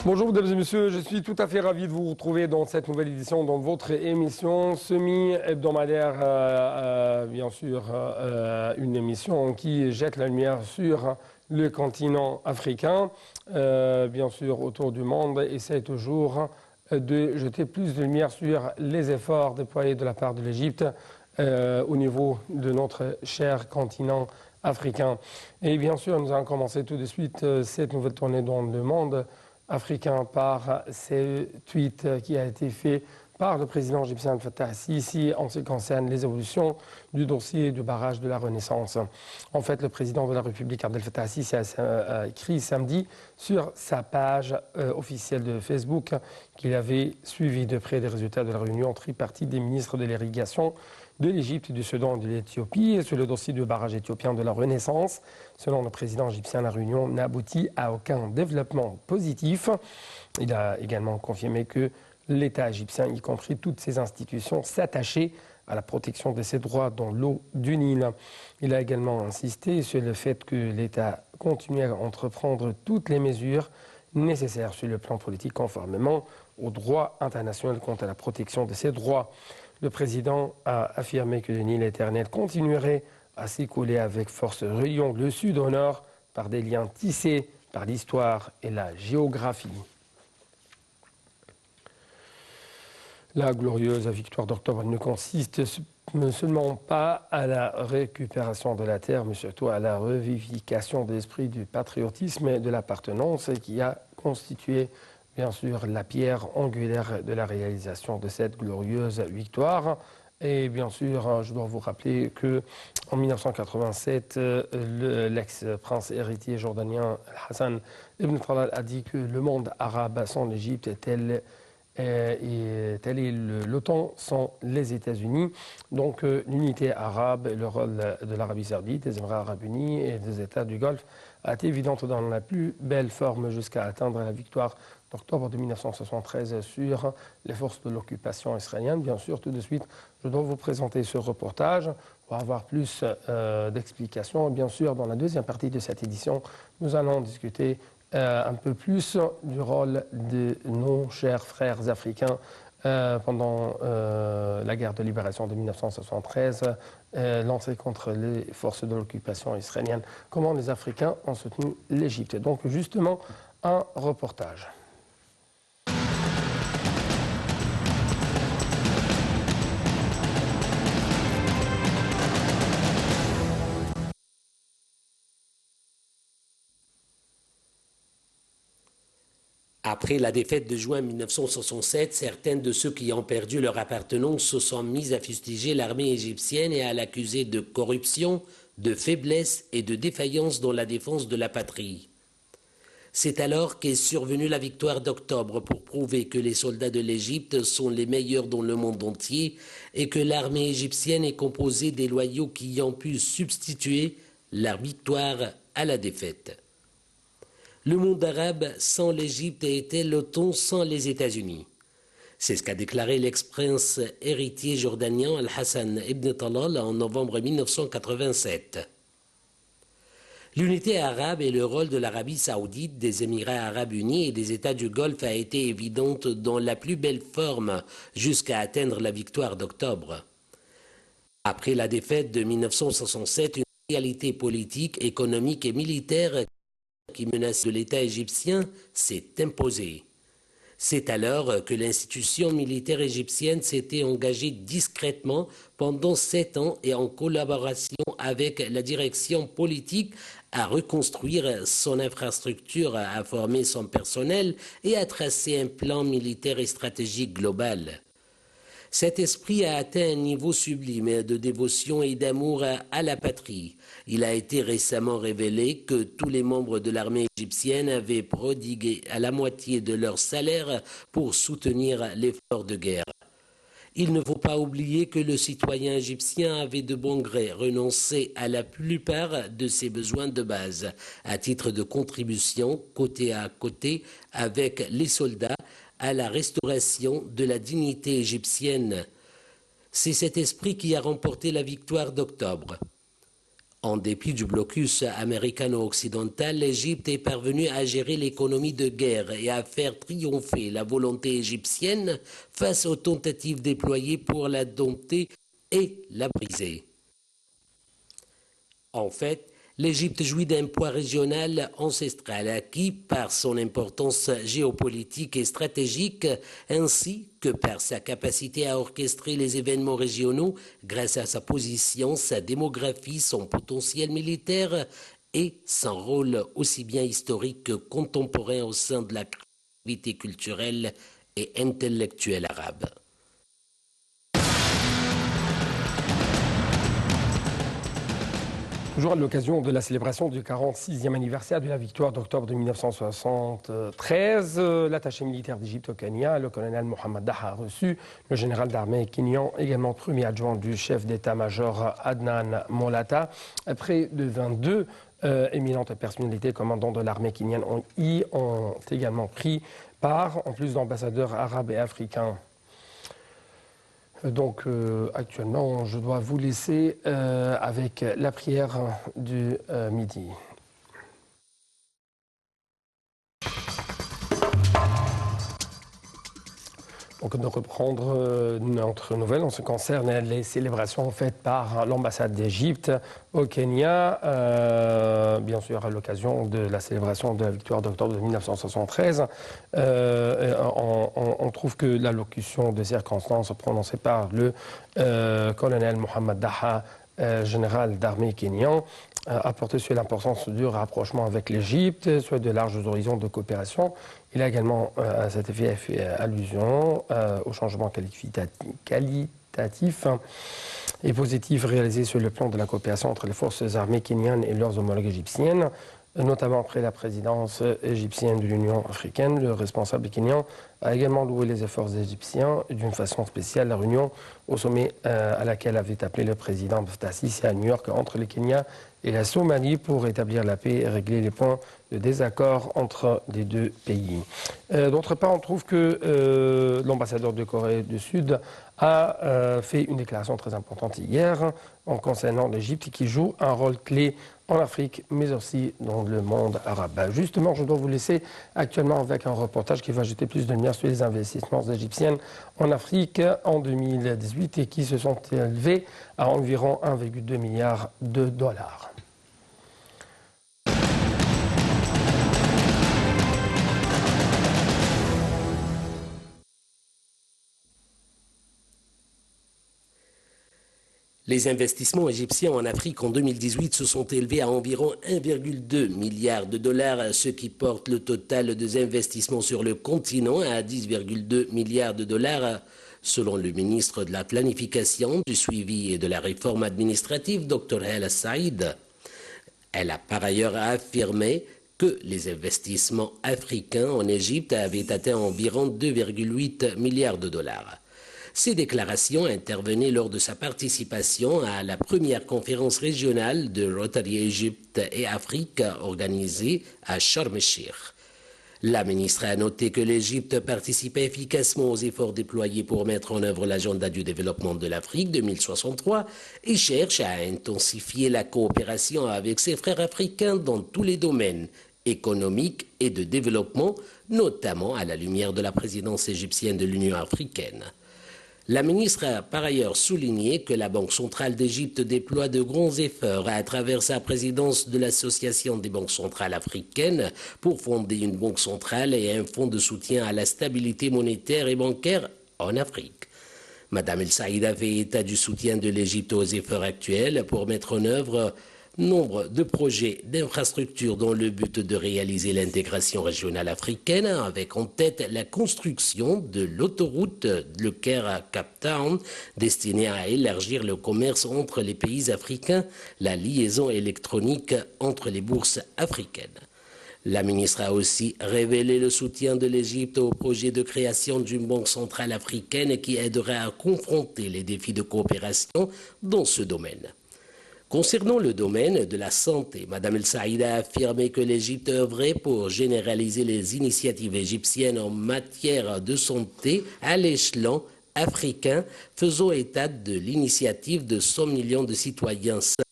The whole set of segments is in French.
Bonjour mesdames et messieurs, je suis tout à fait ravi de vous retrouver dans cette nouvelle édition, dans votre émission semi-hebdomadaire, bien sûr, une émission qui jette la lumière sur le continent africain, bien sûr autour du monde, essaie toujours de jeter plus de lumière sur les efforts déployés de la part de l'Égypte au niveau de notre cher continent africain. Et bien sûr, nous allons commencer tout de suite cette nouvelle tournée dans le monde africain par ce tweet qui a été fait par le président égyptien Abdel Fattah al-Sisi en ce qui concerne les évolutions du dossier du barrage de la Renaissance. En fait, le président de la République Abdel Fattah al-Sisi a écrit samedi sur sa page officielle de Facebook qu'il avait suivi de près les résultats de la réunion tripartite des ministres de l'irrigation de l'Égypte, du Soudan et de l'Éthiopie sur le dossier du barrage éthiopien de la Renaissance. Selon le président égyptien, la réunion n'a abouti à aucun développement positif. Il a également confirmé que l'État égyptien, y compris toutes ses institutions, s'attachaient à la protection de ses droits dans l'eau du Nil. Il a également insisté sur le fait que l'État continue à entreprendre toutes les mesures nécessaires sur le plan politique conformément au droit international quant à la protection de ses droits. Le président a affirmé que le Nil éternel continuerait à s'écouler avec force, reliant le sud au nord par des liens tissés par l'histoire et la géographie. La glorieuse victoire d'octobre ne consiste seulement pas à la récupération de la terre, mais surtout à la revivification de l'esprit du patriotisme et de l'appartenance qui a constitué bien sûr la pierre angulaire de la réalisation de cette glorieuse victoire. Et bien sûr, je dois vous rappeler qu'en 1987, l'ex-prince héritier jordanien Hassan ibn Talal a dit que le monde arabe sans l'Égypte est tel et tel est l'OTAN sans les États-Unis. Donc l'unité arabe et le rôle de l'Arabie saoudite, des Émirats arabes unis et des États du Golfe a été évidente dans la plus belle forme jusqu'à atteindre la victoire d'octobre de 1973 sur les forces de l'occupation israélienne. Bien sûr, tout de suite, je dois vous présenter ce reportage pour avoir plus d'explications. Bien sûr, dans la deuxième partie de cette édition, nous allons discuter un peu plus du rôle de nos chers frères africains pendant la guerre de libération de 1973 lancée contre les forces de l'occupation israélienne. Comment les Africains ont soutenu l'Égypte. Donc justement, un reportage. Après la défaite de juin 1967, certains de ceux qui ont perdu leur appartenance se sont mis à fustiger l'armée égyptienne et à l'accuser de corruption, de faiblesse et de défaillance dans la défense de la patrie. C'est alors qu'est survenue la victoire d'octobre pour prouver que les soldats de l'Égypte sont les meilleurs dans le monde entier et que l'armée égyptienne est composée des loyaux qui ont pu substituer la victoire à la défaite. Le monde arabe sans l'Égypte était l'OTAN sans les États-Unis. C'est ce qu'a déclaré l'ex-prince héritier jordanien Al-Hassan ibn Talal en novembre 1987. L'unité arabe et le rôle de l'Arabie saoudite, des Émirats arabes unis et des États du Golfe a été évidente dans la plus belle forme jusqu'à atteindre la victoire d'octobre. Après la défaite de 1967, une réalité politique, économique et militaire qui menace de l'État égyptien s'est imposée. C'est alors que l'institution militaire égyptienne s'était engagée discrètement pendant 7 ans et en collaboration avec la direction politique à reconstruire son infrastructure, à former son personnel et à tracer un plan militaire et stratégique global. Cet esprit a atteint un niveau sublime de dévotion et d'amour à la patrie. Il a été récemment révélé que tous les membres de l'armée égyptienne avaient prodigué à la moitié de leur salaire pour soutenir l'effort de guerre. Il ne faut pas oublier que le citoyen égyptien avait de bon gré renoncé à la plupart de ses besoins de base, à titre de contribution côté à côté avec les soldats à la restauration de la dignité égyptienne. C'est cet esprit qui a remporté la victoire d'octobre. En dépit du blocus américano-occidental, l'Égypte est parvenue à gérer l'économie de guerre et à faire triompher la volonté égyptienne face aux tentatives déployées pour la dompter et la briser. En fait, l'Égypte jouit d'un poids régional ancestral acquis par son importance géopolitique et stratégique, ainsi que par sa capacité à orchestrer les événements régionaux grâce à sa position, sa démographie, son potentiel militaire et son rôle aussi bien historique que contemporain au sein de la créativité culturelle et intellectuelle arabe. Toujours à l'occasion de la célébration du 46e anniversaire de la victoire d'octobre de 1973, l'attaché militaire d'Égypte au Kenya, le colonel Mohamed Daha, a reçu le général d'armée kenyan, également premier adjoint du chef d'état-major Adnan Molata. Près de 22 éminentes personnalités commandant de l'armée kenyane ont également pris part, en plus d'ambassadeurs arabes et africains. Donc actuellement, je dois vous laisser avec la prière du midi. Donc de reprendre notre nouvelle en ce qui concerne les célébrations faites par l'ambassade d'Égypte au Kenya, bien sûr à l'occasion de la célébration de la victoire d'octobre de 1973. On trouve que l'allocution de circonstance prononcée par le colonel Mohamed Daha, général d'armée kenyan, a porté sur l'importance du rapprochement avec l'Égypte, sur de larges horizons de coopération. Il a également, à cet effet, fait allusion au changement qualitatif et positif réalisé sur le plan de la coopération entre les forces armées kenyanes et leurs homologues égyptiennes, notamment après la présidence égyptienne de l'Union africaine. Le responsable kenyan a également loué les efforts égyptiens, d'une façon spéciale la réunion au sommet à laquelle avait appelé le président Fattah Sisi à New York entre le Kenya et la Somalie pour établir la paix et régler les points de désaccord entre les deux pays. D'autre part, on trouve que l'ambassadeur de Corée du Sud a fait une déclaration très importante hier en concernant l'Égypte qui joue un rôle clé en Afrique, mais aussi dans le monde arabe. Justement, je dois vous laisser actuellement avec un reportage qui va jeter plus de lumière sur les investissements égyptiens en Afrique en 2018 et qui se sont élevés à environ 1,2 milliard de dollars. Les investissements égyptiens en Afrique en 2018 se sont élevés à environ 1,2 milliard de dollars, ce qui porte le total des investissements sur le continent à 10,2 milliards de dollars, selon le ministre de la Planification, du Suivi et de la Réforme administrative, Dr Hala Saïd. Elle a par ailleurs affirmé que les investissements africains en Égypte avaient atteint environ 2,8 milliards de dollars. Ces déclarations intervenaient lors de sa participation à la première conférence régionale de Rotary Égypte et Afrique organisée à Sharm el-Sheikh. La ministre a noté que l'Égypte participait efficacement aux efforts déployés pour mettre en œuvre l'agenda du développement de l'Afrique 2063 et cherche à intensifier la coopération avec ses frères africains dans tous les domaines économiques et de développement, notamment à la lumière de la présidence égyptienne de l'Union africaine. La ministre a par ailleurs souligné que la Banque centrale d'Égypte déploie de grands efforts à travers sa présidence de l'Association des banques centrales africaines pour fonder une banque centrale et un fonds de soutien à la stabilité monétaire et bancaire en Afrique. Madame El Saïd a fait état du soutien de l'Égypte aux efforts actuels pour mettre en œuvre nombre de projets d'infrastructures dans le but de réaliser l'intégration régionale africaine, avec en tête la construction de l'autoroute Le Caire à Cape Town, destinée à élargir le commerce entre les pays africains, la liaison électronique entre les bourses africaines. La ministre a aussi révélé le soutien de l'Égypte au projet de création d'une banque centrale africaine qui aidera à confronter les défis de coopération dans ce domaine. Concernant le domaine de la santé, Mme El Saïd a affirmé que l'Égypte œuvrait pour généraliser les initiatives égyptiennes en matière de santé à l'échelon africain, faisant état de l'initiative de 100 millions de citoyens sains.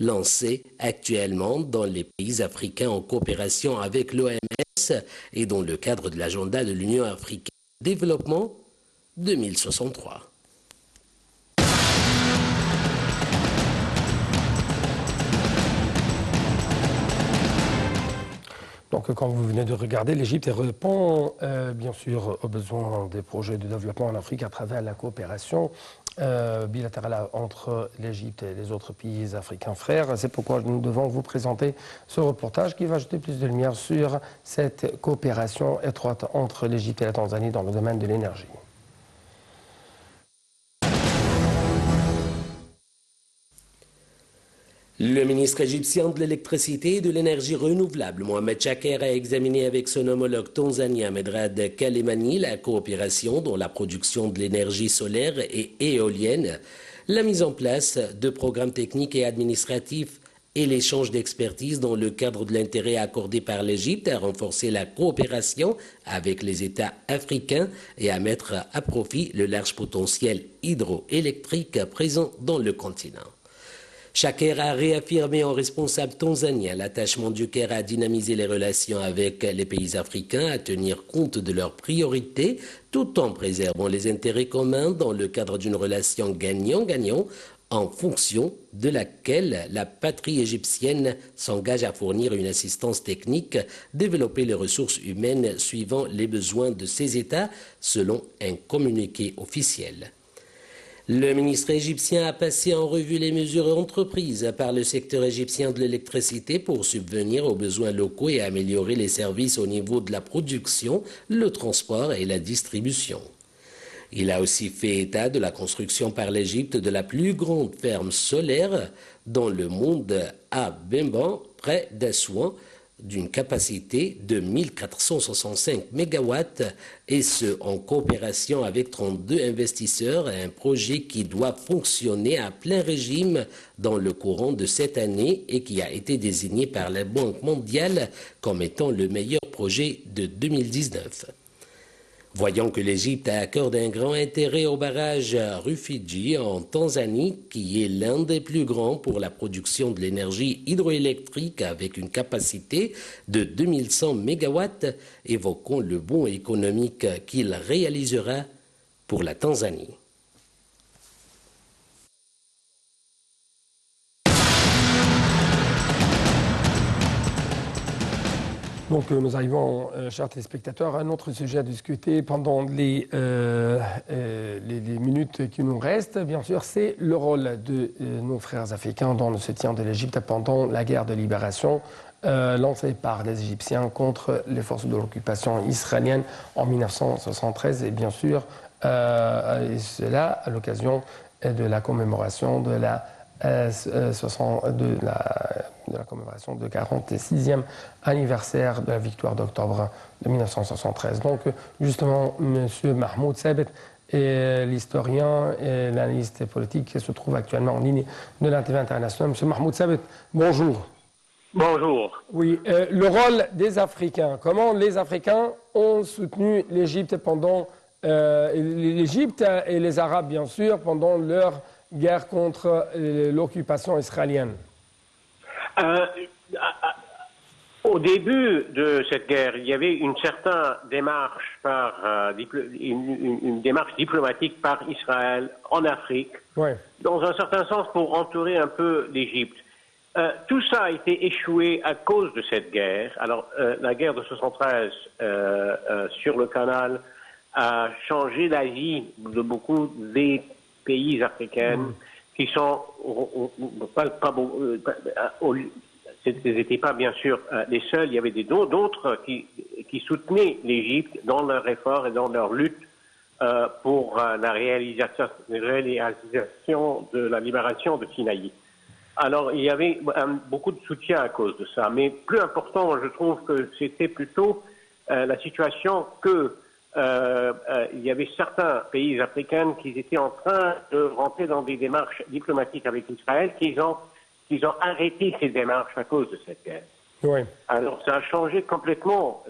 lancé actuellement dans les pays africains en coopération avec l'OMS et dans le cadre de l'agenda de l'Union africaine de développement 2063. Donc, comme vous venez de regarder, l'Égypte répond bien sûr aux besoins des projets de développement en Afrique à travers la coopération bilatérale entre l'Égypte et les autres pays africains frères. C'est pourquoi nous devons vous présenter ce reportage qui va jeter plus de lumière sur cette coopération étroite entre l'Égypte et la Tanzanie dans le domaine de l'énergie. Le ministre égyptien de l'électricité et de l'énergie renouvelable, Mohamed Chaker, a examiné avec son homologue tanzanien Medrad Kalemani la coopération dans la production de l'énergie solaire et éolienne, la mise en place de programmes techniques et administratifs et l'échange d'expertise dans le cadre de l'intérêt accordé par l'Égypte à renforcer la coopération avec les États africains et à mettre à profit le large potentiel hydroélectrique présent dans le continent. Chaker a réaffirmé en responsable tanzanien l'attachement du Caire à dynamiser les relations avec les pays africains, à tenir compte de leurs priorités, tout en préservant les intérêts communs dans le cadre d'une relation gagnant-gagnant, en fonction de laquelle la patrie égyptienne s'engage à fournir une assistance technique, développer les ressources humaines suivant les besoins de ces États, selon un communiqué officiel. Le ministre égyptien a passé en revue les mesures entreprises par le secteur égyptien de l'électricité pour subvenir aux besoins locaux et améliorer les services au niveau de la production, le transport et la distribution. Il a aussi fait état de la construction par l'Égypte de la plus grande ferme solaire dans le monde à Bemban, près d'Assouan, d'une capacité de 1465 MW, et ce en coopération avec 32 investisseurs, un projet qui doit fonctionner à plein régime dans le courant de cette année et qui a été désigné par la Banque mondiale comme étant le meilleur projet de 2019. Voyant que l'Égypte accorde un grand intérêt au barrage Rufiji en Tanzanie, qui est l'un des plus grands pour la production de l'énergie hydroélectrique avec une capacité de 2100 MW, évoquons le bond économique qu'il réalisera pour la Tanzanie. Donc nous arrivons, chers téléspectateurs, à un autre sujet à discuter pendant les minutes qui nous restent. Bien sûr, c'est le rôle de nos frères africains dans le soutien de l'Égypte pendant la guerre de libération lancée par les Égyptiens contre les forces de l'occupation israélienne en 1973. Et bien sûr, et cela à l'occasion de la commémoration de la commémoration de 46e anniversaire de la victoire d'octobre de 1973. Donc, justement, M. Mahmoud Sabet, l'historien et l'analyste politique qui se trouve actuellement en ligne de la TV internationale. M. Mahmoud Sabet, bonjour. Bonjour. Oui, le rôle des Africains. Comment les Africains ont soutenu l'Égypte pendant l'Égypte et les Arabes, bien sûr, pendant leur guerre contre l'occupation israélienne? Au début de cette guerre, il y avait une certaine démarche une démarche diplomatique par Israël en Afrique, ouais, dans un certain sens pour entourer un peu l'Égypte. Tout ça a été échoué à cause de cette guerre. Alors, la guerre de 73 sur le canal a changé la vie de beaucoup des pays africains qui sont n'étaient pas bien sûr les seuls. Il y avait d'autres qui soutenaient l'Égypte dans leur effort et dans leur lutte pour la réalisation de la libération de Sinaï. Alors il y avait beaucoup de soutien à cause de ça, mais plus important, je trouve que c'était plutôt la situation que il y avait certains pays africains qui étaient en train de rentrer dans des démarches diplomatiques avec Israël, qu'ils ont arrêté ces démarches à cause de cette guerre. Oui. Alors ça a changé complètement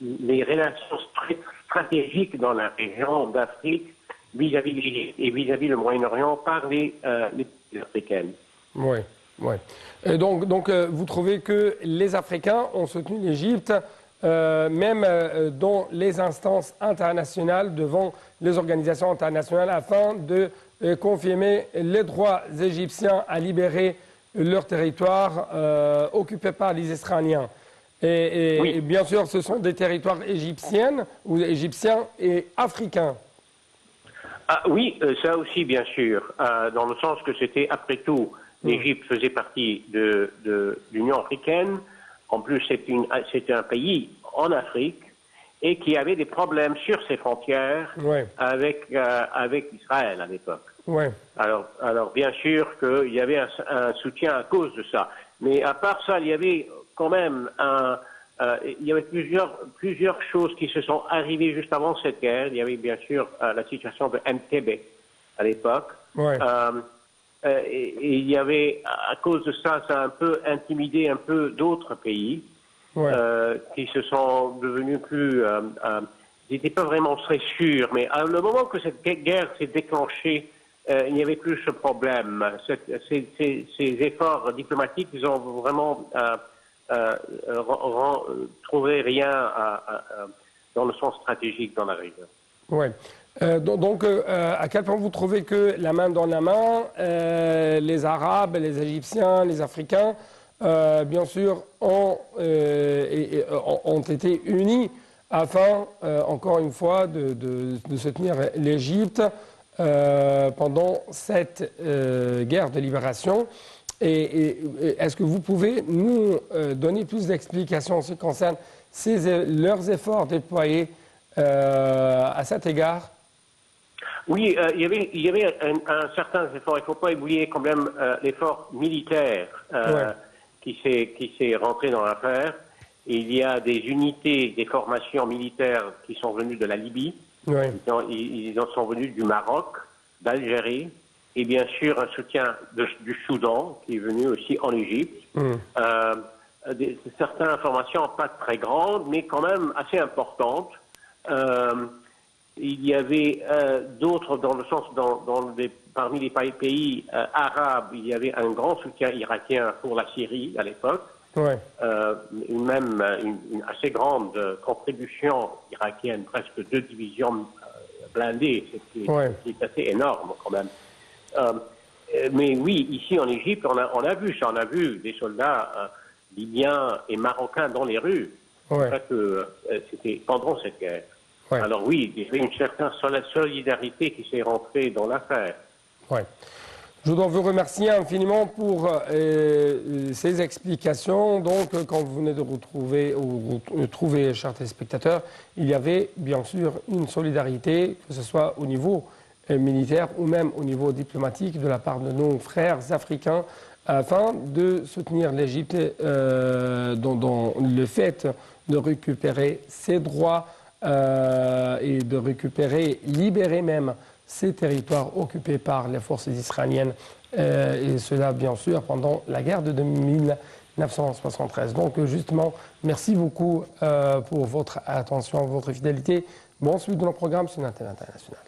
les relations stratégiques dans la région d'Afrique vis-à-vis de l'Égypte et vis-à-vis le Moyen-Orient par les africaine. Oui, oui. Et donc vous trouvez que les Africains ont soutenu l'Égypte, même dans les instances internationales, devant les organisations internationales, afin de confirmer les droits égyptiens à libérer leur territoire occupé par les Israéliens. Oui. Et bien sûr, ce sont des territoires égyptiens et africains. Ah, oui, ça aussi, bien sûr, dans le sens que c'était, après tout, l'Égypte faisait partie de l'Union africaine. En plus, c'était un pays en Afrique et qui avait des problèmes sur ses frontières avec Israël à l'époque. Ouais. Alors, bien sûr qu'il y avait un soutien à cause de ça. Mais à part ça, il y avait quand même il y avait plusieurs choses qui se sont arrivées juste avant cette guerre. Il y avait bien sûr la situation de Entebbe à l'époque. Ouais. Et il y avait, à cause de ça, ça a un peu intimidé un peu d'autres pays qui se sont devenus plus... ils n'étaient pas vraiment très sûrs, mais à le moment que cette guerre s'est déclenchée, il n'y avait plus ce problème. Ces efforts diplomatiques, ils ont vraiment trouvé rien dans le sens stratégique dans la région. Oui. Donc, à quel point vous trouvez que la main dans la main, les Arabes, les Égyptiens, les Africains, bien sûr, ont été unis afin, encore une fois, de soutenir l'Égypte pendant cette guerre de libération. Et est-ce que vous pouvez nous donner plus d'explications en ce qui concerne leurs efforts déployés à cet égard? Oui, il y avait un certain effort. Il ne faut pas oublier quand même l'effort militaire qui s'est rentré dans l'affaire. Il y a des unités, des formations militaires qui sont venues de la Libye. Ils en sont venus du Maroc, d'Algérie, et bien sûr un soutien du Soudan qui est venu aussi en Égypte. Certaines formations pas très grandes, mais quand même assez importantes. Il y avait d'autres, dans le sens, parmi les pays arabes, il y avait un grand soutien irakien pour la Syrie à l'époque. Même une assez grande contribution irakienne, presque 2 divisions blindées, c'est assez énorme quand même. Mais oui, ici en Égypte, on a vu ça, on a vu des soldats libyens et marocains dans les rues. C'était pendant cette guerre. Alors oui, il y avait une certaine solidarité qui s'est rentrée dans l'affaire. Je dois vous remercier infiniment pour ces explications. Donc, quand vous venez de trouver, chers téléspectateurs, il y avait bien sûr une solidarité, que ce soit au niveau militaire ou même au niveau diplomatique de la part de nos frères africains, afin de soutenir l'Égypte dans le fait de récupérer ses droits et de libérer même ces territoires occupés par les forces israéliennes, et cela bien sûr pendant la guerre de 1973. Donc justement, merci beaucoup pour votre attention, votre fidélité. Bonne suite de nos programmes sur l'antenne internationale.